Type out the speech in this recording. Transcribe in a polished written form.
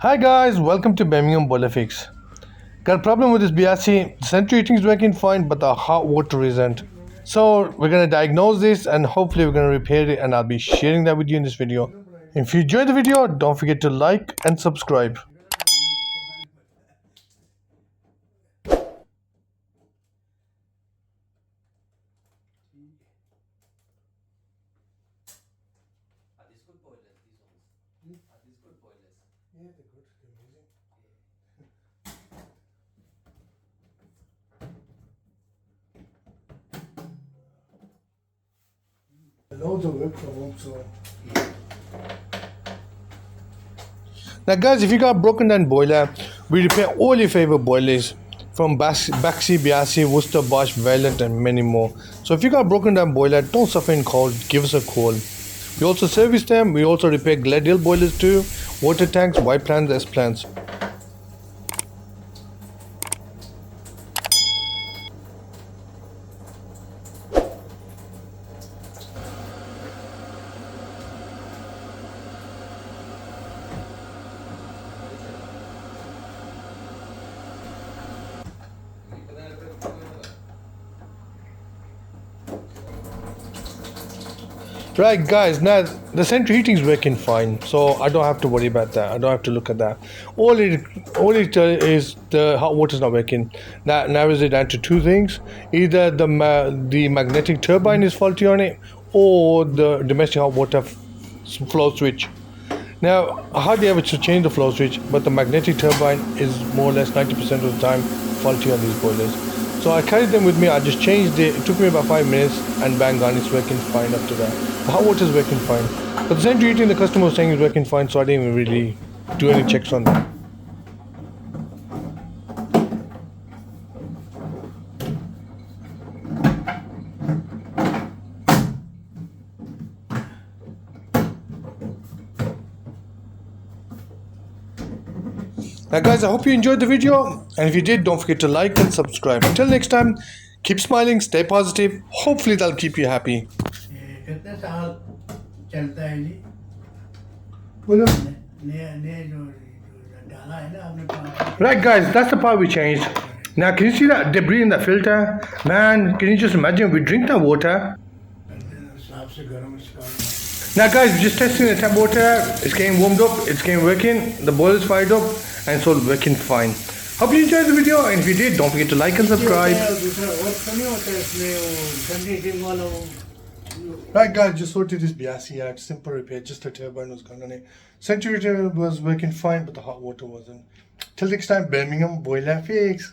Hi guys, welcome to Birmingham Boiler Fix. Got a problem with this Biasi. The central heating is working fine, but the hot water isn't. So we're gonna diagnose this and hopefully we're gonna repair it, and I'll be sharing that with you in this video. If you enjoyed the video, don't forget to like and subscribe. Are these good boilers, these ones? Are these good boilers? Yeah, they're good. They're amazing. Loads of work from home, so. Now, guys, if you got a broken down boiler, we repair all your favorite boilers from Baxi, Biasi, Worcester, Bosch, Valiant, and many more. So, if you got a broken down boiler, don't suffer in cold. Give us a call. We also service them. We also repair Gladial boilers too, water tanks, white plants, S plants. Right, guys, now the central heating is working fine, so I don't have to worry about that. I don't have to look at that. All it is the hot water is not working. That narrows it down to two things: either the magnetic turbine is faulty on it, or the domestic hot water flow switch. Now, I hardly ever to change the flow switch, but the magnetic turbine is more or less 90% of the time faulty on these boilers. So I carried them with me. I just changed it. It took me about 5 minutes, and bang on, it's working fine after that. The hot water is working fine, but the central heating, the customer was saying is working fine, so I didn't even really do any checks on that. Now, guys, I hope you enjoyed the video, and if you did, don't forget to like and subscribe. Until next time, keep smiling, stay positive. Hopefully, that'll keep you happy. कितने साल चलता है जी Well, नया नया जो डाला है ना आपने पानी right, guys, that's the part we changed. Now, can you see that debris in that filter? Man, can you just imagine we drink that water? साफ से गर्म इसका Now, guys, we're just testing the tap water. It's getting warmed up, it's getting working. The boiler's fired up, and it's all working fine. Hope you enjoyed the video, and if you did, don't forget to like and subscribe. दूसरा और तो नहीं होता है इसमें वो ठंडी team वाला वो Right, guys, just sorted this Biasi out. Simple repair, just a turbine was gone on it. Central heater was working fine, but the hot water wasn't. Till next time, Birmingham Boiler Fix.